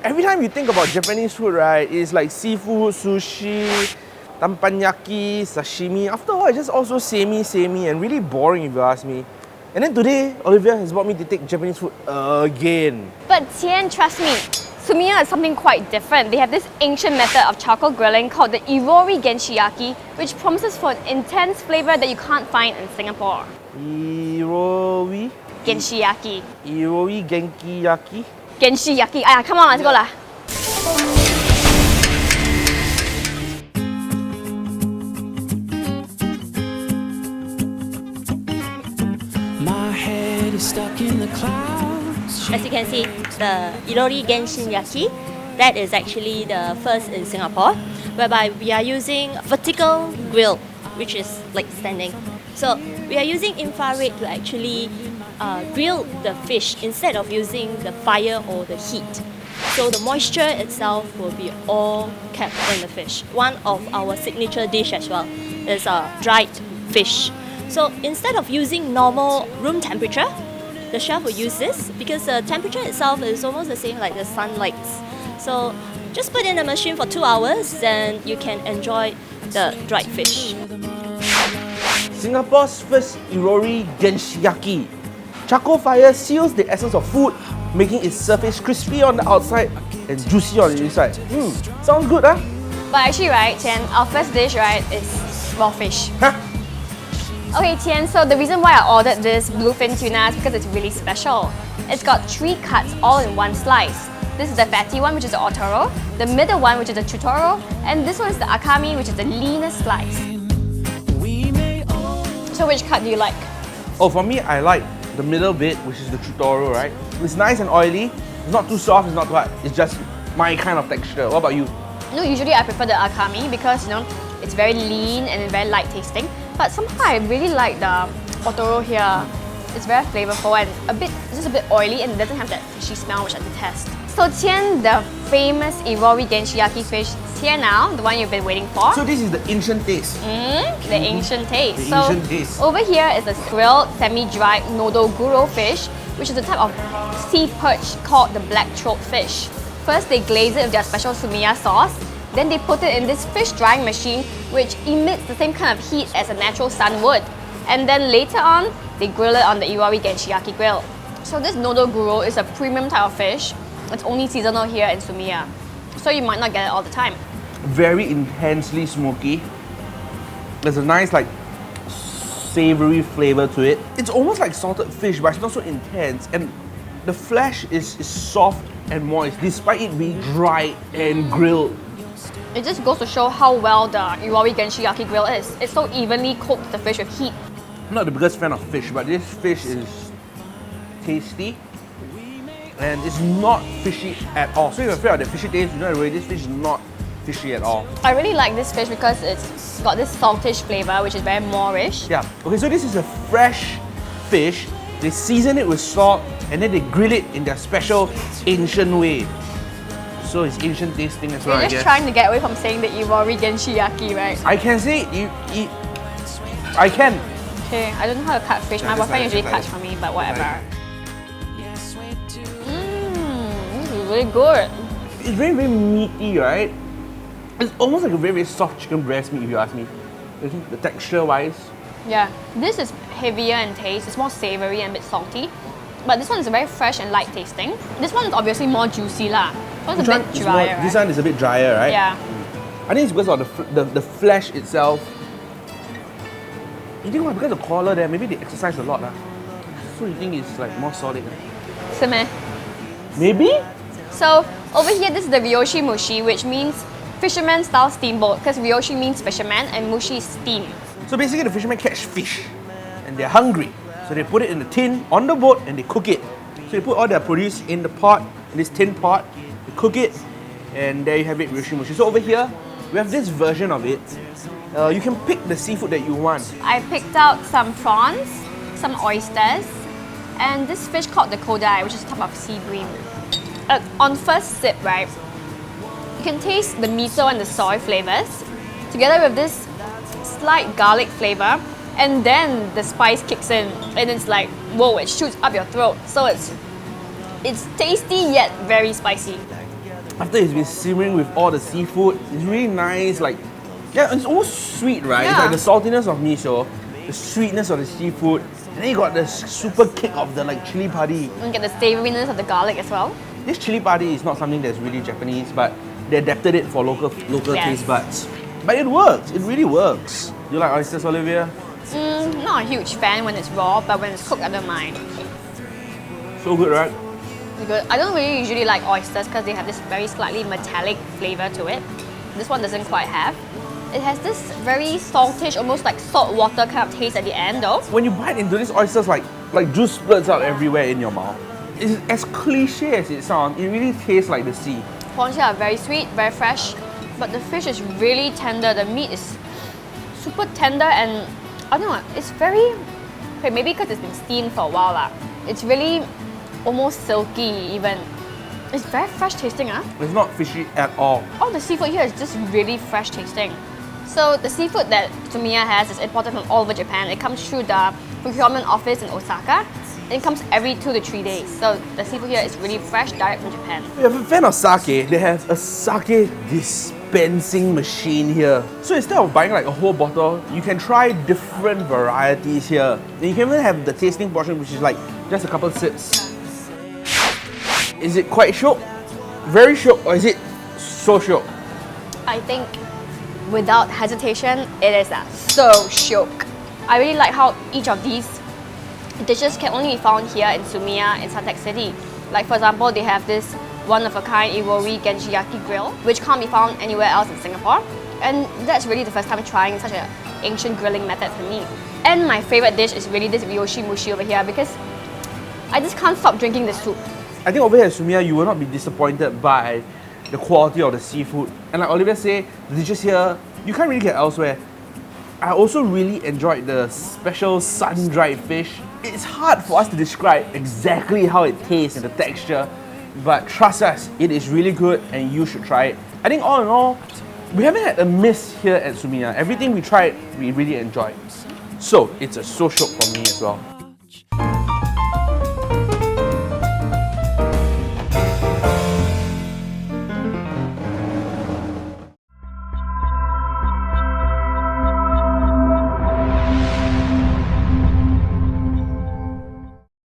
Every time you think about Japanese food, right, it's like seafood, sushi, teppanyaki, sashimi. After all, it's just also samey and really boring if you ask me. And then today, Olivia has brought me to take Japanese food again. But Tian, trust me, Sumiya is something quite different. They have this ancient method of charcoal grilling called the Irori Genshikyaki, which promises for an intense flavor that you can't find in Singapore. Irori Genshikyaki. Genshiyaki. Genshikyaki. Ah, come on, let's go lah. My head is stuck in the clouds. As you can see, the Irori Genshikyaki, that is actually the first in Singapore, whereby we are using vertical grill, which is like standing. So we are using infrared to actually grill the fish instead of using the fire or the heat. So the moisture itself will be all kept in the fish. One of our signature dish as well is dried fish. So instead of using normal room temperature, the chef will use this because the temperature itself is almost the same like the sunlight. So just put in the machine for 2 hours, then you can enjoy the dried fish. Singapore's first Irori Genshikyaki. Charcoal fire seals the essence of food, making its surface crispy on the outside and juicy on the inside. Sounds good, huh? But actually, right, Tian, our first dish, right, is raw fish. Huh? Okay, Tian, so the reason why I ordered this bluefin tuna is because it's really special. It's got 3 cuts all in one slice. This is the fatty one, which is the otoro, the middle one, which is the chutoro, and this one is the akami, which is the leanest slice. So which cut do you like? Oh, for me, I like the middle bit, which is the chutoro, right? It's nice and oily. It's not too soft, it's not too hard. It's just my kind of texture. What about you? No, usually I prefer the akami because, you know, it's very lean and very light tasting. But somehow I really like the otoro here. It's very flavorful and just a bit oily and it doesn't have that fishy smell, which I detest. So Tian, the famous Irori Genshikyaki fish is here now, the one you've been waiting for. So this is the ancient taste. The ancient taste. The ancient taste. Over here is a grilled, semi-dried nodoguro fish, which is a type of sea perch called the black-throat fish. First, they glaze it with their special Sumiya sauce. Then they put it in this fish drying machine, which emits the same kind of heat as a natural sun would. And then later on, they grill it on the Irori Genshikyaki grill. So this nodoguro is a premium type of fish. It's only seasonal here in Sumiya, so you might not get it all the time. Very intensely smoky. There's a nice like savory flavor to it. It's almost like salted fish, but it's not so intense. And the flesh is soft and moist, despite it being dry and grilled. It just goes to show how well the Irori Genshikyaki grill is. It so evenly coats the fish with heat. I'm not the biggest fan of fish, but this fish is tasty. And it's not fishy at all. So if you're afraid of the fishy taste, you know already this fish is not fishy at all. I really like this fish because it's got this saltish flavor, which is very moreish. Yeah. Okay, so this is a fresh fish. They season it with salt and then they grill it in their special ancient way. So it's ancient tasting as well, You're I just guess. trying to get away from saying the Irori Genshikyaki, right? I can say I can. Okay, I don't know how to cut fish. My just boyfriend like- usually just cuts like- for me, but whatever. like- This is really good. It's very, very meaty, right? It's almost like a very, very soft chicken breast meat if you ask me. The texture wise. Yeah, this is heavier in taste. It's more savory and a bit salty. But this one is very fresh and light tasting. This one is obviously more juicy lah. This one's a bit It's drier, this right? one is a bit drier, right? Yeah. I think it's because of the flesh itself. You think what? Because the collar there, maybe they exercise a lot. So you think it's like more solid? Same. Maybe? So over here, this is the ryoshi mushi, which means fisherman-style steamboat, because ryoshi means fisherman and mushi is steam. So basically the fishermen catch fish and they're hungry. So they put it in the tin on the boat and they cook it. So they put all their produce in the pot, in this tin pot, they cook it, and there you have it, ryoshi mushi. So over here, we have this version of it. You can pick the seafood that you want. I picked out some prawns, some oysters, and this fish called the kodai, which is a type of sea bream. On first sip, right, you can taste the miso and the soy flavors together with this slight garlic flavor, and then the spice kicks in, and it's like, whoa, it shoots up your throat. So it's tasty yet very spicy. After it's been simmering with all the seafood, it's really nice, like, yeah, it's almost sweet, right? It's Yeah. like the saltiness of miso, the sweetness of the seafood, and then you got the super kick of the like chili padi. And get the savouriness of the garlic as well. This chili padi is not something that's really Japanese, but they adapted it for local Yes. taste buds. But it works, it really works. You like oysters, Olivia? Not a huge fan when it's raw, but when it's cooked, I don't mind. So good, right? Because I don't really usually like oysters because they have this very slightly metallic flavour to it. This one doesn't quite have. It has this very saltish, almost like salt water kind of taste at the end though. When you bite into these oysters, like juice splurts out everywhere in your mouth. It's as cliche as it sounds, it really tastes like the sea. Prawns here are very sweet, very fresh, but the fish is really tender. The meat is super tender and I don't know, it's very, okay, maybe because it's been steamed for a while lah. It's really almost silky even. It's very fresh tasting. It's not fishy at all. All the seafood here is just really fresh tasting. So the seafood that Sumiya has is imported from all over Japan. It comes through the procurement office in Osaka. It comes every 2 to 3 days. So the seafood here is really fresh, direct from Japan. If you're a fan of sake, they have a sake dispensing machine here. So instead of buying like a whole bottle, you can try different varieties here. And you can even have the tasting portion, which is like just a couple sips. Is it quite shiok? Very shiok, or is it so shiok? I think without hesitation, it is SoShiok. I really like how each of these dishes can only be found here in Sumiya in Suntec City. Like for example, they have this one-of-a-kind Irori Genshikyaki grill, which can't be found anywhere else in Singapore. And that's really the first time trying such an ancient grilling method for me. And my favorite dish is really this ryoshi mushi over here because I just can't stop drinking the soup. I think over here at Sumiya, you will not be disappointed by the quality of the seafood. And like Olivia said, the dishes here, you can't really get elsewhere. I also really enjoyed the special sun-dried fish. It's hard for us to describe exactly how it tastes and the texture, but trust us, it is really good and you should try it. I think all in all, we haven't had a miss here at Sumiya. Everything we tried, we really enjoyed. So, it's a SoShiok for me as well.